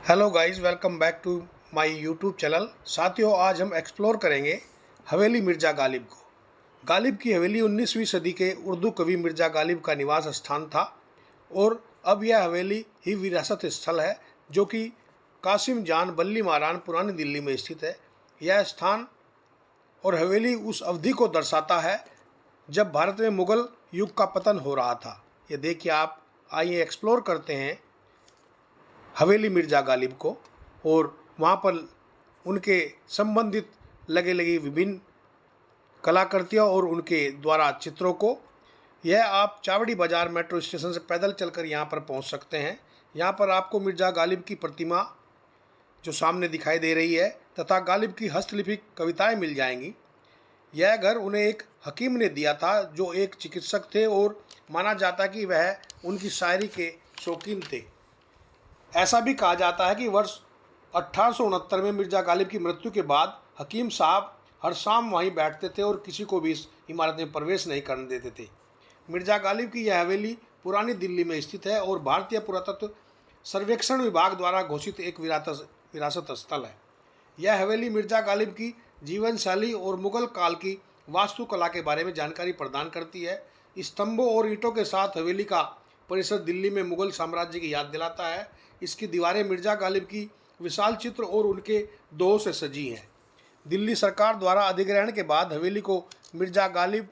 Hello guys, welcome back to my YouTube channel. साथियों, आज हम एक्सप्लोर करेंगे हवेली मिर्ज़ा गालिब को। गालिब की हवेली 19वीं सदी के उर्दू कवि मिर्ज़ा गालिब का निवास स्थान था और अब यह हवेली ही विरासत स्थल है जो कि कासिम जान बल्ली मारान पुरानी दिल्ली में स्थित है। यह स्थान और हवेली उस अवधि को दर्शाता है जब भारत में मुग़ल युग का पतन हो रहा था। ये देखिए आप, आइए एक्सप्लोर करते हैं हवेली मिर्ज़ा गालिब को और वहाँ पर उनके संबंधित लगे लगी विभिन्न कलाकृतियों और उनके द्वारा चित्रों को। यह आप चावड़ी बाज़ार मेट्रो स्टेशन से पैदल चलकर यहाँ पर पहुँच सकते हैं। यहाँ पर आपको मिर्ज़ा गालिब की प्रतिमा जो सामने दिखाई दे रही है तथा गालिब की हस्तलिखित कविताएं मिल जाएंगी। यह घर उन्हें एक हकीम ने दिया था जो एक चिकित्सक थे और माना जाता कि वह उनकी शायरी के शौकीन थे। ऐसा भी कहा जाता है कि वर्ष 1869 में मिर्ज़ा गालिब की मृत्यु के बाद हकीम साहब हर शाम वहीं बैठते थे और किसी को भी इस इमारत में प्रवेश नहीं करने देते थे। मिर्ज़ा गालिब की यह हवेली पुरानी दिल्ली में स्थित है और भारतीय पुरातत्व सर्वेक्षण विभाग द्वारा घोषित एक विरासत स्थल है। यह हवेली मिर्ज़ा गालिब की जीवन शैली और मुग़ल काल की वास्तुकला के बारे में जानकारी प्रदान करती है। स्तंभों और ईंटों के साथ हवेली का परिसर दिल्ली में मुग़ल साम्राज्य की याद दिलाता है। इसकी दीवारें मिर्ज़ा गालिब की विशाल चित्र और उनके दोहों से सजी हैं। दिल्ली सरकार द्वारा अधिग्रहण के बाद हवेली को मिर्ज़ा गालिब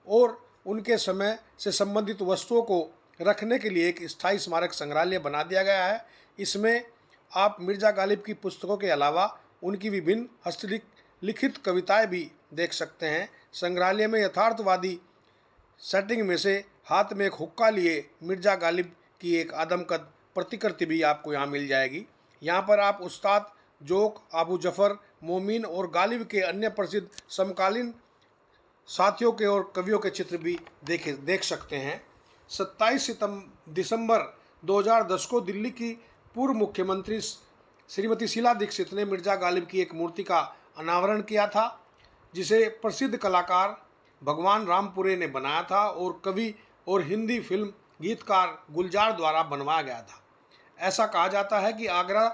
और उनके समय से संबंधित वस्तुओं को रखने के लिए एक स्थायी स्मारक संग्रहालय बना दिया गया है। इसमें आप मिर्ज़ा गालिब की पुस्तकों के अलावा उनकी विभिन्न हस्तलिखित कविताएं भी देख सकते हैं। संग्रहालय में यथार्थवादी सेटिंग में से हाथ में एक हुक्का लिए मिर्ज़ा गालिब की एक आदमकद प्रतिकृति भी आपको यहाँ मिल जाएगी। यहाँ पर आप उस्ताद जोक, अबू जफ़र, मोमिन और गालिब के अन्य प्रसिद्ध समकालीन साथियों के और कवियों के चित्र भी देख सकते हैं। 27 दिसंबर 2010 को दिल्ली की पूर्व मुख्यमंत्री श्रीमती शीला दीक्षित ने मिर्ज़ा गालिब की एक मूर्ति का अनावरण किया था जिसे प्रसिद्ध कलाकार भगवान रामपुरे ने बनाया था और कवि और हिंदी फिल्म गीतकार गुलजार द्वारा बनवाया गया था। ऐसा कहा जाता है कि आगरा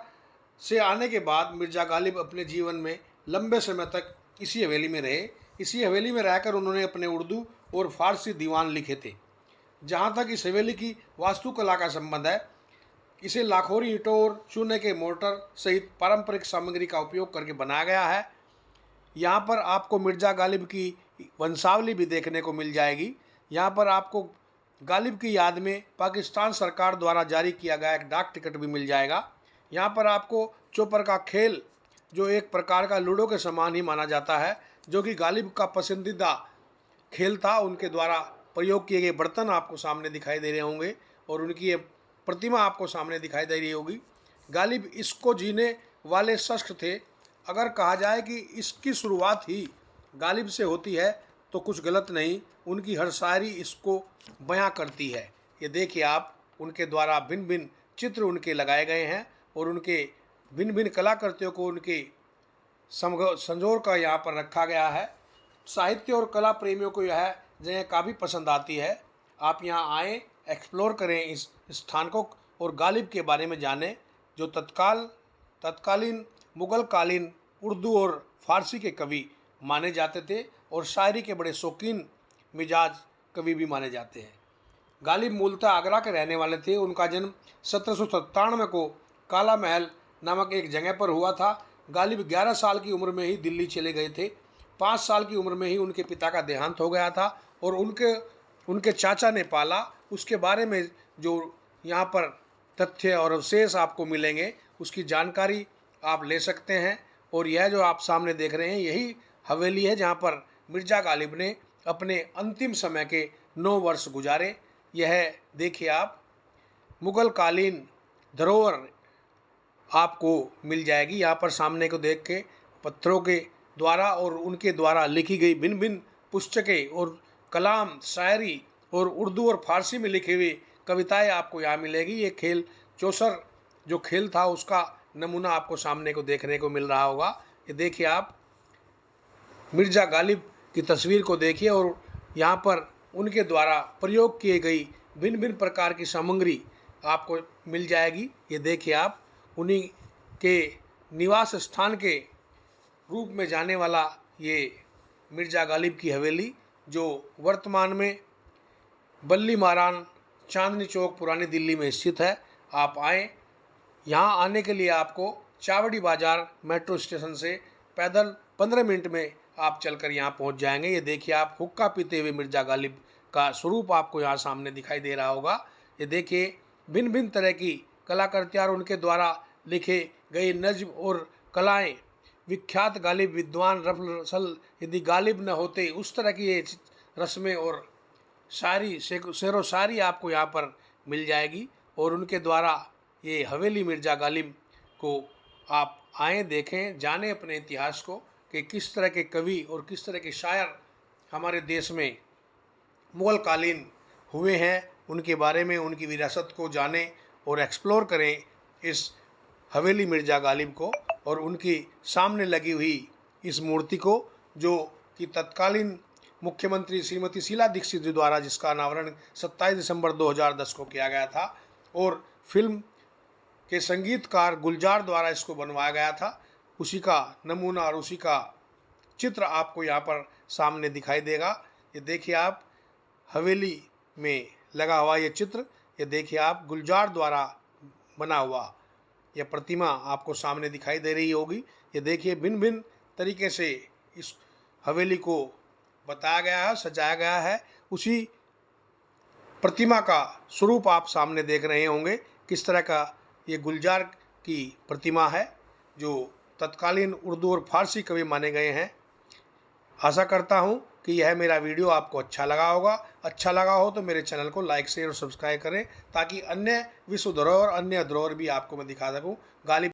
से आने के बाद मिर्ज़ा गालिब अपने जीवन में लंबे समय तक इसी हवेली में रहे। इसी हवेली में रहकर उन्होंने अपने उर्दू और फारसी दीवान लिखे थे। जहाँ तक इस हवेली की वास्तुकला का संबंध है, इसे लाखोरी ईंटों और चूने के मोर्टर सहित पारंपरिक सामग्री का उपयोग करके बनाया गया है। यहाँ पर आपको मिर्ज़ा गालिब की वंशावली भी देखने को मिल जाएगी। यहाँ पर आपको गालिब की याद में पाकिस्तान सरकार द्वारा जारी किया गया एक डाक टिकट भी मिल जाएगा। यहाँ पर आपको चौपर का खेल, जो एक प्रकार का लूडो के समान ही माना जाता है, जो कि गालिब का पसंदीदा खेल था, उनके द्वारा प्रयोग किए गए बर्तन आपको सामने दिखाई दे रहे होंगे और उनकी प्रतिमा आपको सामने दिखाई दे रही होगी। गालिब इसको जीने वाले शख्स थे। अगर कहा जाए कि इसकी शुरुआत ही गालिब से होती है तो कुछ गलत नहीं। उनकी हर शायरी इसको बयां करती है। ये देखिए आप, उनके द्वारा भिन्न भिन्न चित्र उनके लगाए गए हैं और उनके भिन्न भिन्न कलाकृतियों को उनके संजोर का यहाँ पर रखा गया है। साहित्य और कला प्रेमियों को यह जगह काफ़ी पसंद आती है। आप यहाँ आएँ, एक्सप्लोर करें इस स्थान को और गालिब के बारे में जानें, जो तत्कालीन मुग़ल कालीन उर्दू और फारसी के कवि माने जाते थे और शायरी के बड़े शौकीन मिजाज कवि भी माने जाते हैं। गालिब मूलतः आगरा के रहने वाले थे। उनका जन्म 1797 को काला महल नामक एक जगह पर हुआ था। गालिब 11 साल की उम्र में ही दिल्ली चले गए थे। 5 साल की उम्र में ही उनके पिता का देहांत हो गया था और उनके चाचा ने पाला। उसके बारे में जो यहाँ पर तथ्य और अवशेष आपको मिलेंगे उसकी जानकारी आप ले सकते हैं। और यह जो आप सामने देख रहे हैं यही हवेली है जहाँ पर मिर्ज़ा गालिब ने अपने अंतिम समय के 9 वर्ष गुजारे। यह देखिए आप, मुग़ल कालीन धरोहर आपको मिल जाएगी। यहाँ पर सामने को देख के पत्थरों के द्वारा और उनके द्वारा लिखी गई भिन्न भिन्न पुस्तकें और कलाम, शायरी और उर्दू और फारसी में लिखी हुई कविताएं आपको यहाँ मिलेगी। ये खेल चौसर जो खेल था उसका नमूना आपको सामने को देखने को मिल रहा होगा। ये देखिए आप, मिर्ज़ा गालिब की तस्वीर को देखिए और यहाँ पर उनके द्वारा प्रयोग किए गई भिन्न भिन्न प्रकार की सामग्री आपको मिल जाएगी। ये देखिए आप, उन्हीं के निवास स्थान के रूप में जाने वाला ये मिर्ज़ा गालिब की हवेली, जो वर्तमान में बल्ली मारान चांदनी चौक पुरानी दिल्ली में स्थित है। आप आएँ, यहाँ आने के लिए आपको चावड़ी बाज़ार मेट्रो स्टेशन से पैदल 15 मिनट में आप चलकर यहाँ पहुँच जाएंगे। ये देखिए, आप हुक्का पीते हुए मिर्ज़ा गालिब का स्वरूप आपको यहाँ सामने दिखाई दे रहा होगा। ये देखिए, भिन्न भिन्न तरह की कलाकृतियाँ और उनके द्वारा लिखे गए नज्म और कलाएँ, विख्यात गालिब विद्वान रफल रसल यदि गालिब न होते, उस तरह की ये रस्में और शायरी, शेर व शायरी आपको यहाँ पर मिल जाएगी। और उनके द्वारा ये हवेली मिर्ज़ा गालिब को आप आएँ, देखें, जानें अपने इतिहास को कि किस तरह के कवि और किस तरह के शायर हमारे देश में मुग़ल कालीन हुए हैं। उनके बारे में, उनकी विरासत को जानें और एक्सप्लोर करें इस हवेली मिर्ज़ा गालिब को और उनकी सामने लगी हुई इस मूर्ति को, जो कि तत्कालीन मुख्यमंत्री श्रीमती शीला दीक्षित जी द्वारा, जिसका अनावरण 27 दिसंबर 2010 को किया गया था और फिल्म के संगीतकार गुलजार द्वारा इसको बनवाया गया था, उसी का नमूना और उसी का चित्र आपको यहाँ पर सामने दिखाई देगा। ये देखिए, आप हवेली में लगा हुआ ये चित्र, ये देखिए आप गुलजार द्वारा बना हुआ यह प्रतिमा आपको सामने दिखाई दे रही होगी। ये देखिए, भिन्न भिन्न तरीके से इस हवेली को बताया गया है, सजाया गया है। उसी प्रतिमा का स्वरूप आप सामने देख रहे होंगे, किस तरह का ये गुलजार की प्रतिमा है, जो तत्कालीन उर्दू और फारसी कवि माने गए हैं। आशा करता हूँ कि यह मेरा वीडियो आपको अच्छा लगा होगा। अच्छा लगा हो तो मेरे चैनल को लाइक, शेयर और सब्सक्राइब करें, ताकि अन्य विश्व धरोहर, अन्य धरोहर भी आपको मैं दिखा सकूँ। गालिब